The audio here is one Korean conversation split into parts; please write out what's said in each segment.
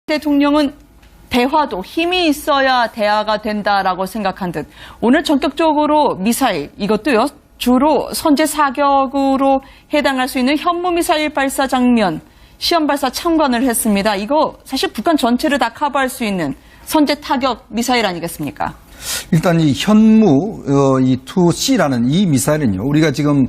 대통령은 대화도 힘이 있어야 대화가 된다라고 생각한 듯 오늘 전격적으로 미사일 이것도요 주로 선제 사격으로 해당할 수 있는 현무미사일 발사 장면 시험 발사 참관을 했습니다. 이거 사실 북한 전체를 다 커버할 수 있는 선제 타격 미사일 아니겠습니까? 일단 이 현무 이 2C라는 이 미사일은요. 우리가 지금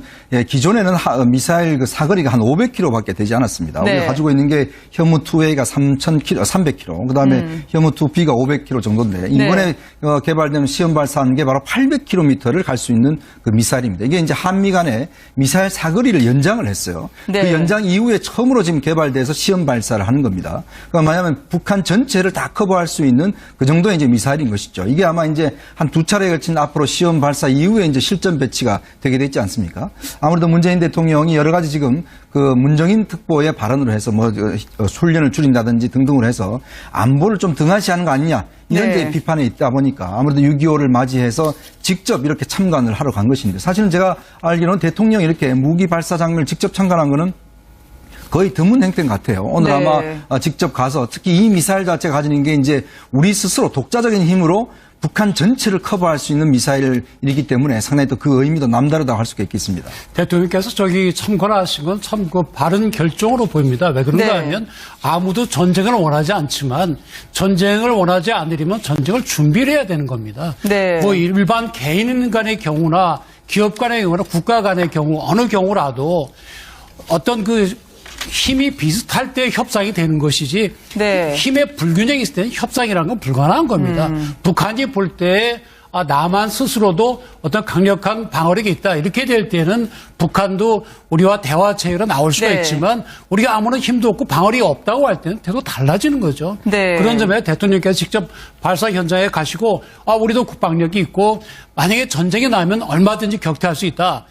기존에는 미사일 그 사거리가 한 500km밖에 되지 않았습니다. 네. 우리가 가지고 있는 게 현무 2A가 300km, 그다음에 현무 2B가 500km 정도인데 이번에 개발된 시험 발사한 게 바로 800km를 갈 수 있는 그 미사일입니다. 이게 이제 한미 간에 미사일 사거리를 연장을 했어요. 네. 그 연장 이후에 처음으로 지금 개발돼서 시험 발사를 하는 겁니다. 그러니까 뭐냐면 북한 전체를 다 커버할 수 있는 그 정도의 이제 미사일인 것이죠. 이게 아마 이제 한 두 차례에 걸친 앞으로 시험 발사 이후에 이제 실전 배치가 되게 됐지 않습니까? 아무래도 문재인 대통령이 여러 가지 지금 그 문정인 특보의 발언으로 해서 뭐 훈련을 줄인다든지 등등으로 해서 안보를 좀 등한시하는 거 아니냐 이런 네. 데 비판이 있다 보니까 아무래도 6.25를 맞이해서 직접 이렇게 참관을 하러 간 것인데 사실은 제가 알기로는 대통령이 이렇게 무기 발사 장면을 직접 참관한 거는 거의 드문 행태 같아요. 오늘 네. 아마 직접 가서 특히 이 미사일 자체가 가지는 게 이제 우리 스스로 독자적인 힘으로 북한 전체를 커버할 수 있는 미사일이기 때문에 상당히 또 그 의미도 남다르다고 할 수가 있겠습니다. 대통령께서 저기 참관하신 건 참 그 바른 결정으로 보입니다. 왜 그런가 네. 하면 아무도 전쟁을 원하지 않지만 전쟁을 원하지 않으려면 전쟁을 준비를 해야 되는 겁니다. 네. 뭐 일반 개인 간의 경우나 기업 간의 경우나 국가 간의 경우 어느 경우라도 어떤 그 힘이 비슷할 때 협상이 되는 것이지 네. 힘의 불균형이 있을 때는 협상이라는 건 불가능한 겁니다. 북한이 볼 때 남한 스스로도 어떤 강력한 방어력이 있다. 이렇게 될 때는 북한도 우리와 대화 체계로 나올 수가 네. 있지만 우리가 아무런 힘도 없고 방어력이 없다고 할 때는 태도 달라지는 거죠. 네. 그런 점에 대통령께서 직접 발사 현장에 가시고 우리도 국방력이 있고 만약에 전쟁이 나면 얼마든지 격퇴할 수 있다.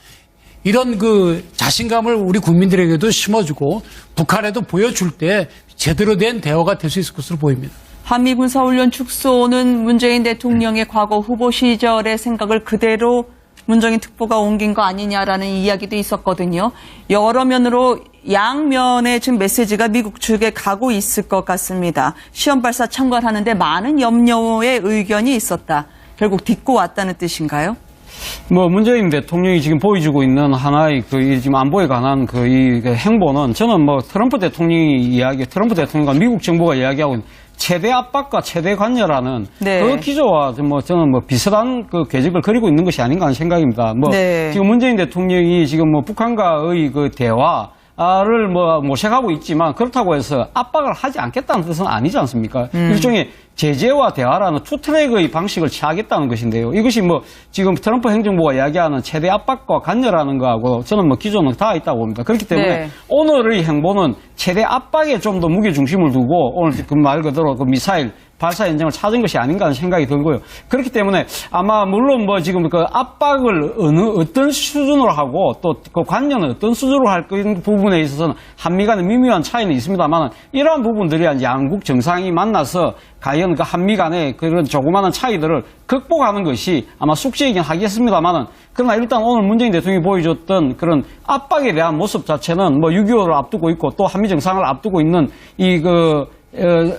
이런 그 자신감을 우리 국민들에게도 심어주고 북한에도 보여줄 때 제대로 된 대화가 될 수 있을 것으로 보입니다. 한미군사훈련 축소는 문재인 대통령의 과거 후보 시절의 생각을 그대로 문정인 특보가 옮긴 거 아니냐라는 이야기도 있었거든요. 여러 면으로 양면의 지금 메시지가 미국 측에 가고 있을 것 같습니다. 시험 발사 참관하는데 많은 염려의 의견이 있었다. 결국 딛고 왔다는 뜻인가요? 뭐 문재인 대통령이 지금 보여주고 있는 하나의 그 지금 안보에 관한 이 행보는 저는 뭐 트럼프 대통령과 미국 정부가 이야기하고 있는 최대 압박과 최대 관여라는 네. 그 기조와 뭐 저는 뭐 비슷한 그 궤적을 그리고 있는 것이 아닌가 하는 생각입니다. 뭐 네. 지금 문재인 대통령이 지금 뭐 북한과의 그 대화를 뭐 모색하고 있지만 그렇다고 해서 압박을 하지 않겠다는 뜻은 아니지 않습니까? 일종의 제재와 대화라는 투트랙의 방식을 취하겠다는 것인데요. 이것이 뭐 지금 트럼프 행정부가 이야기하는 최대 압박과 관여라는 거하고 저는 뭐 기조는 다 있다고 봅니다. 그렇기 때문에 네. 오늘의 행보는 최대 압박에 좀 더 무게 중심을 두고 오늘 그 말 그대로 그 미사일 발사 현장을 찾은 것이 아닌가 하는 생각이 들고요. 그렇기 때문에 아마 물론 뭐 지금 그 압박을 어떤 수준으로 하고 또 그 관여는 어떤 수준으로 할 부분에 있어서는 한미 간의 미묘한 차이는 있습니다만 이러한 부분들이 양국 정상이 만나서 과연 그 한미 간의 그런 조그마한 차이들을 극복하는 것이 아마 숙제이긴 하겠습니다만은 그러나 일단 오늘 문재인 대통령이 보여줬던 그런 압박에 대한 모습 자체는 뭐 6.25를 앞두고 있고 또 한미 정상을 앞두고 있는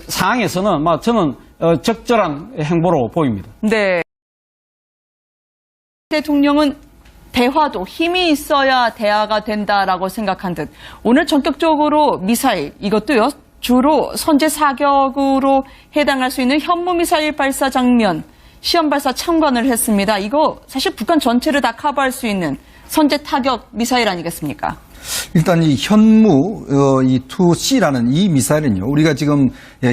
상황에서는 저는 적절한 행보로 보입니다. 네. 대통령은 대화도 힘이 있어야 대화가 된다라고 생각한 듯 오늘 전격적으로 미사일 이것도요 주로 선제 사격으로 해당할 수 있는 현무미사일 발사 장면 시험 발사 참관을 했습니다. 이거 사실 북한 전체를 다 커버할 수 있는 선제 타격 미사일 아니겠습니까? 일단 이 현무 이 2C라는 이 미사일은요. 우리가 지금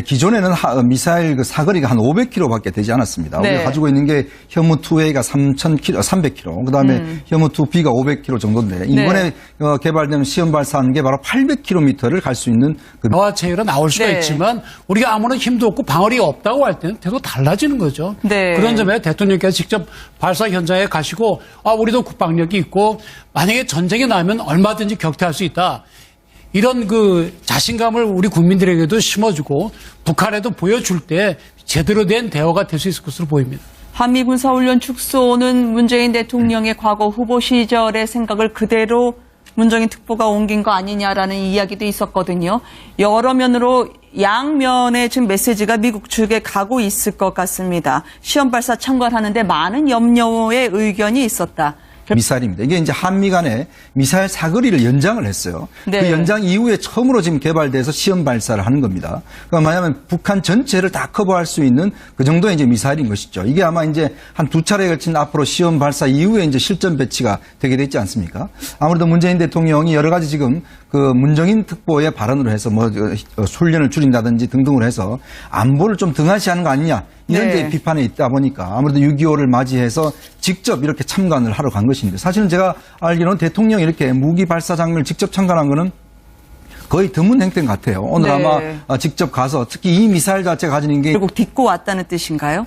기존에는 미사일 그 사거리가 한 500km밖에 되지 않았습니다. 네. 우리가 가지고 있는 게 현무 2A가 300km, 그다음에 현무 2B가 500km 정도인데 이번에 개발된 시험 발사한 게 바로 800km를 갈 수 있는 그 대화 체계로 나올 수가 네. 있지만 우리가 아무런 힘도 없고 방어력이 없다고 할 때는 태도 달라지는 거죠. 네. 그런 점에 대통령께서 직접 발사 현장에 가시고 우리도 국방력이 있고 만약에 전쟁이 나면 얼마든지 격퇴할 수 있다. 이런 그 자신감을 우리 국민들에게도 심어주고 북한에도 보여줄 때 제대로 된 대화가 될 수 있을 것으로 보입니다. 한미군사훈련 축소는 문재인 대통령의 과거 후보 시절의 생각을 그대로 문정인 특보가 옮긴 거 아니냐라는 이야기도 있었거든요. 여러 면으로 양면의 지금 메시지가 미국 측에 가고 있을 것 같습니다. 시험 발사 참관하는데 많은 염려의 의견이 있었다. 미사일입니다. 이게 이제 한미 간에 미사일 사거리를 연장을 했어요. 네. 그 연장 이후에 처음으로 지금 개발돼서 시험 발사를 하는 겁니다. 그러니까 뭐냐면 북한 전체를 다 커버할 수 있는 그 정도의 이제 미사일인 것이죠. 이게 아마 이제 한 두 차례에 걸친 앞으로 시험 발사 이후에 이제 실전 배치가 되게 됐지 않습니까? 아무래도 문재인 대통령이 여러 가지 지금 그 문정인 특보의 발언으로 해서 뭐 훈련을 줄인다든지 등등으로 해서 안보를 좀 등한시하는 거 아니냐. 이런 네. 데 비판이 있다 보니까 아무래도 6.25를 맞이해서 직접 이렇게 참관을 하러 간 것인데 사실은 제가 알기로는 대통령이 이렇게 무기 발사 장면을 직접 참관한 거는 거의 드문 행태 같아요. 오늘 네. 아마 직접 가서 특히 이 미사일 자체가 가지는 게 결국 딛고 왔다는 뜻인가요?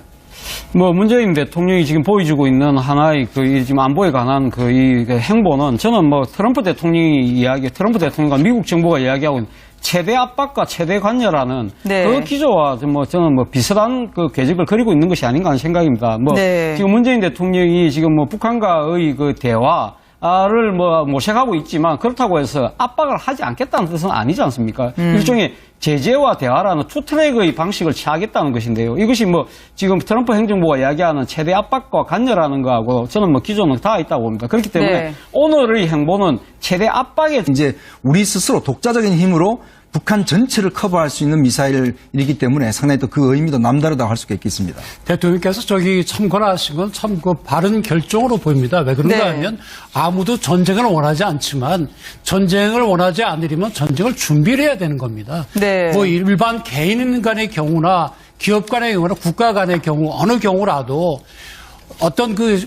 뭐 문재인 대통령이 지금 보여주고 있는 하나의 지금 안보에 관한 이 행보는 저는 뭐 트럼프 대통령과 미국 정부가 이야기하고 있는 최대 압박과 최대 관여라는 네. 그 기조와 뭐 저는 뭐 비슷한 그 궤적을 그리고 있는 것이 아닌가 하는 생각입니다. 뭐 네. 지금 문재인 대통령이 지금 뭐 북한과의 그 대화를 뭐 모색하고 있지만 그렇다고 해서 압박을 하지 않겠다는 뜻은 아니지 않습니까? 일종의 제재와 대화라는 투 트랙의 방식을 취하겠다는 것인데요. 이것이 뭐 지금 트럼프 행정부가 이야기하는 최대 압박과 관여라는 거하고 저는 뭐 기조는 다 있다고 봅니다. 그렇기 때문에 네. 오늘의 행보는 최대 압박의 이제 우리 스스로 독자적인 힘으로 북한 전체를 커버할 수 있는 미사일이기 때문에 상당히 또 그 의미도 남다르다고 할 수가 있겠습니다. 대통령께서 참관하신 건 참 그 바른 결정으로 보입니다. 왜 그런가 네. 하면 아무도 전쟁을 원하지 않지만 전쟁을 원하지 않으려면 전쟁을 준비를 해야 되는 겁니다. 네. 뭐 일반 개인 간의 경우나 기업 간의 경우나 국가 간의 경우 어느 경우라도 어떤 그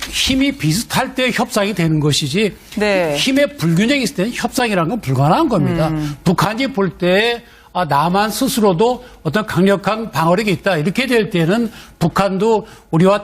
힘이 비슷할 때 협상이 되는 것이지 네. 힘의 불균형이 있을 때는 협상이라는 건 불가능한 겁니다. 북한이 볼 때 남한 스스로도 어떤 강력한 방어력이 있다 이렇게 될 때는 북한도 우리와